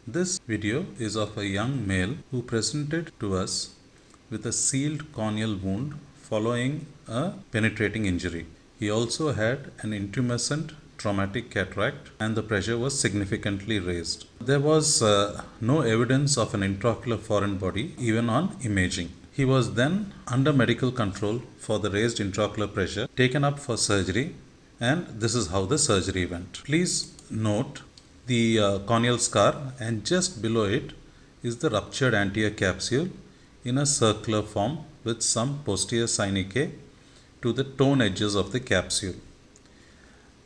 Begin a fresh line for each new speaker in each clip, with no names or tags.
This video is of a young male who presented to us with a sealed corneal wound following a penetrating injury. He also had an intumescent traumatic cataract and the pressure was significantly raised. There was no evidence of an intraocular foreign body even on imaging. He was then under medical control for the raised intraocular pressure, taken up for surgery, and this is how the surgery went. Please note the corneal scar, and just below it is the ruptured anterior capsule in a circular form with some posterior synechiae to the tone edges of the capsule.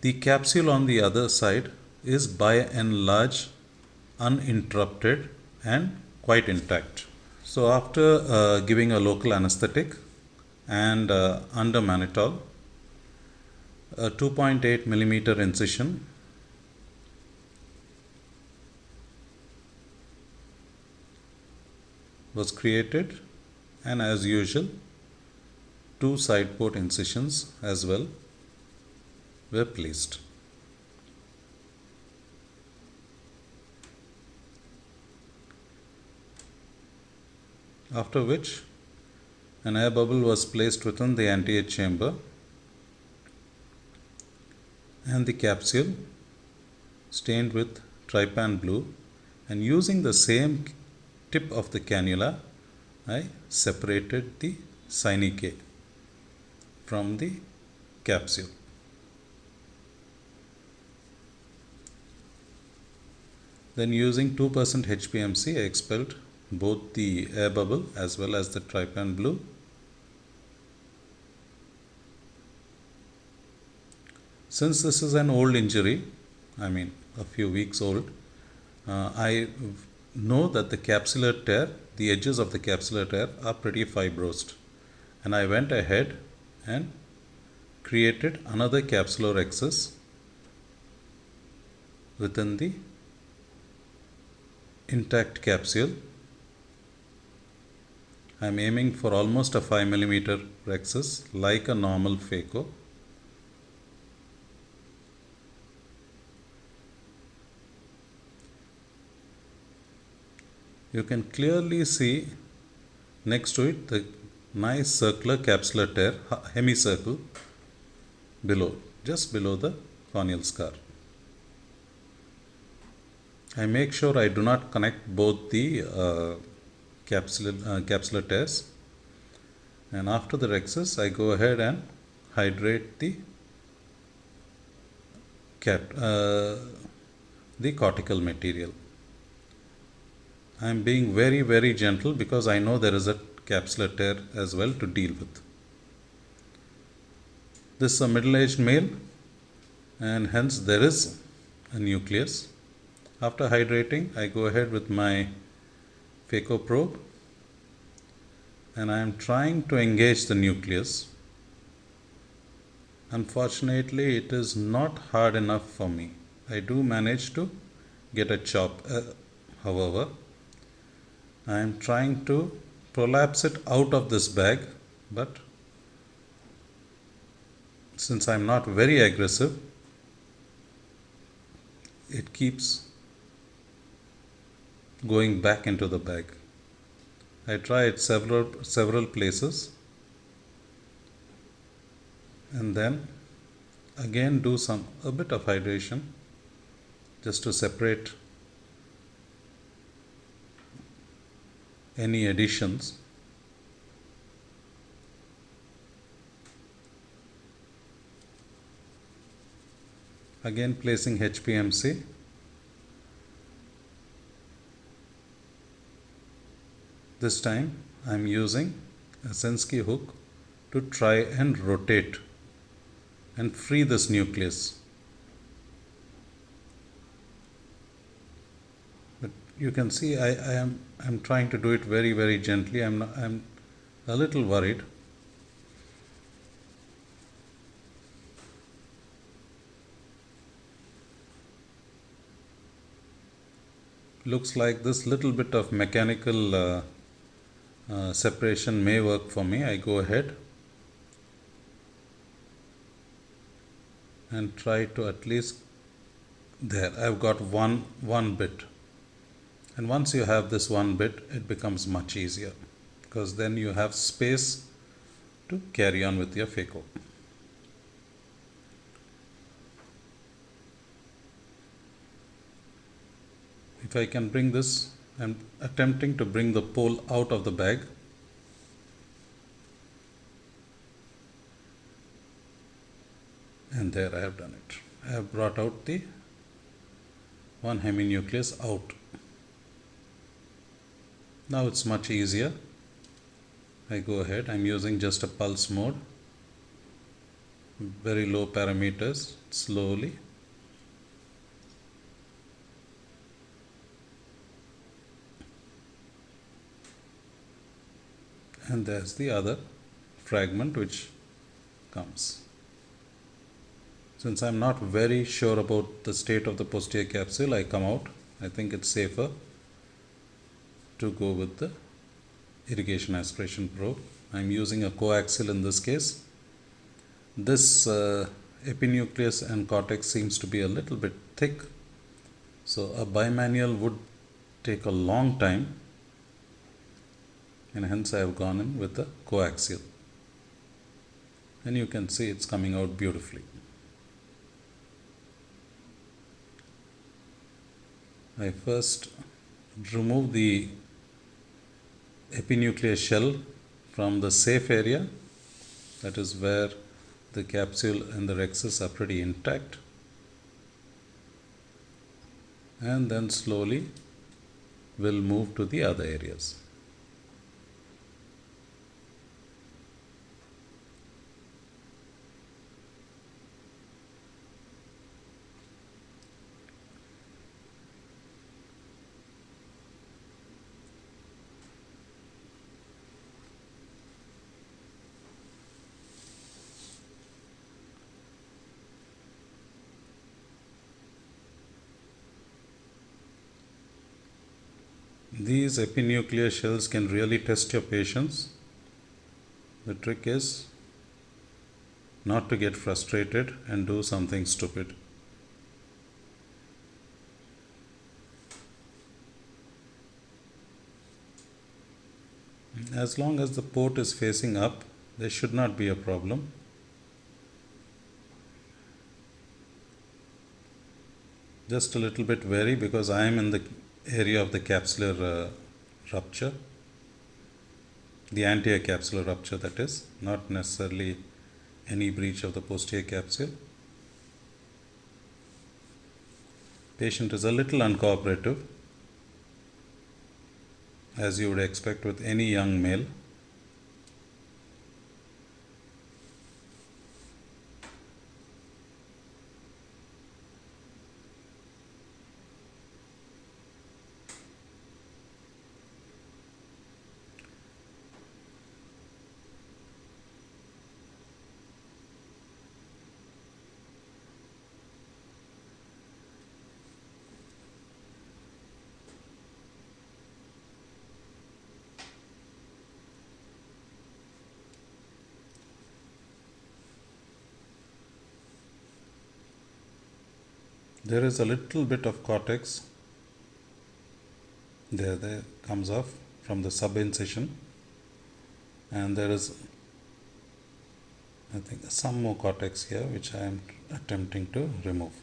The capsule on the other side is by and large uninterrupted and quite intact. So, after giving a local anesthetic and under mannitol, a 2.8 millimeter incision was created, and as usual, two side port incisions as well were placed. After which, an air bubble was placed within the anterior chamber and the capsule stained with trypan blue, and using the same tip of the cannula, I separated the synechiae from the capsule. Then using 2% HPMC, I expelled both the air bubble as well as the trypan blue. Since this is an old injury, a few weeks old, I know that the capsular tear, the edges of the capsular tear are pretty fibrosed, and I went ahead and created another capsular excess within the intact capsule. I am aiming for almost a 5 millimeter excess like a normal phaco. You can clearly see next to it the nice circular capsular tear, hemicircle below, just below the corneal scar. I make sure I do not connect both the capsular tears, and after the excess I go ahead and hydrate the cortical material. I am being very gentle because I know there is a capsular tear as well to deal with. This is a middle-aged male, and hence there is a nucleus. After hydrating, I go ahead with my phaco probe and I am trying to engage the nucleus. Unfortunately, it is not hard enough for me. I do manage to get a chop. However, I am trying to prolapse it out of this bag, but since I am not very aggressive, it keeps going back into the bag. I try it several places and then again do a bit of hydration just to separate any additions. Again placing HPMC. This time I am using a Sensky hook to try and rotate and free this nucleus. But you can see I am trying to do it very gently. I'm a little worried. Looks like this little bit of mechanical separation may work for me. I go ahead and try to at least there. I've got one bit. And once you have this one bit, it becomes much easier because then you have space to carry on with your phaco. If I can bring this, I'm attempting to bring the pole out of the bag. And there I have done it. I have brought out the one heminucleus out. Now it's much easier. I go ahead, I'm using just a pulse mode, very low parameters, slowly. And there's the other fragment which comes. Since I'm not very sure about the state of the posterior capsule, I come out. I think it's safer to go with the irrigation aspiration probe. I'm using a coaxial in this case. This epinucleus and cortex seems to be a little bit thick, so a bimanual would take a long time, and hence I have gone in with the coaxial. And you can see it's coming out beautifully. I first remove the epinuclear shell from the safe area, that is where the capsule and the rhexis are pretty intact, and then slowly we'll move to the other areas. These epinuclear shells can really test your patience. The trick is not to get frustrated and do something stupid. As long as the port is facing up, there should not be a problem. Just a little bit wary because I am in the area of the capsular rupture, the anterior capsular rupture, that is, not necessarily any breach of the posterior capsule. Patient is a little uncooperative, as you would expect with any young male. There is a little bit of cortex there comes off from the subincision, and there is, I think, some more cortex here which I am attempting to remove.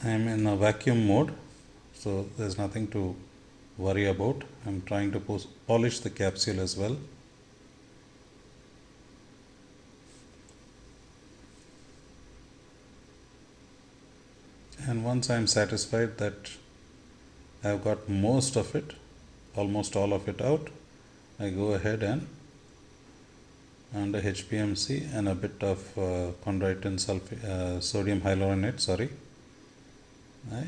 I am in a vacuum mode, so there's nothing to worry about. I'm trying to polish the capsule as well. And once I am satisfied that I have got most of it, almost all of it out, I go ahead and under HPMC and a bit of chondroitin sodium hyaluronate, I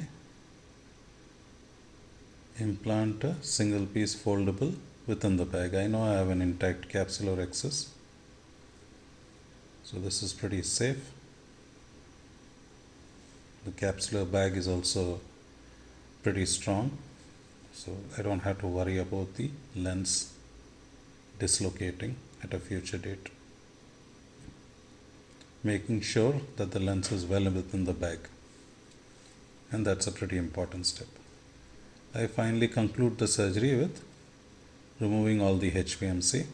implant a single piece foldable within the bag. I know I have an intact capsular rhexis, so this is pretty safe. The capsular bag is also pretty strong, so I don't have to worry about the lens dislocating at a future date. making sure that the lens is well within the bag. And that's a pretty important step. I finally conclude the surgery with removing all the HPMC.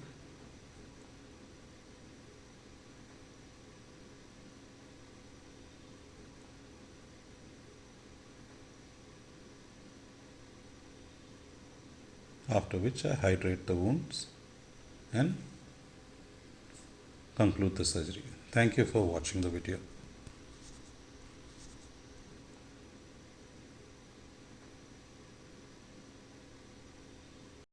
After which I hydrate the wounds and conclude the surgery. Thank you for watching the video.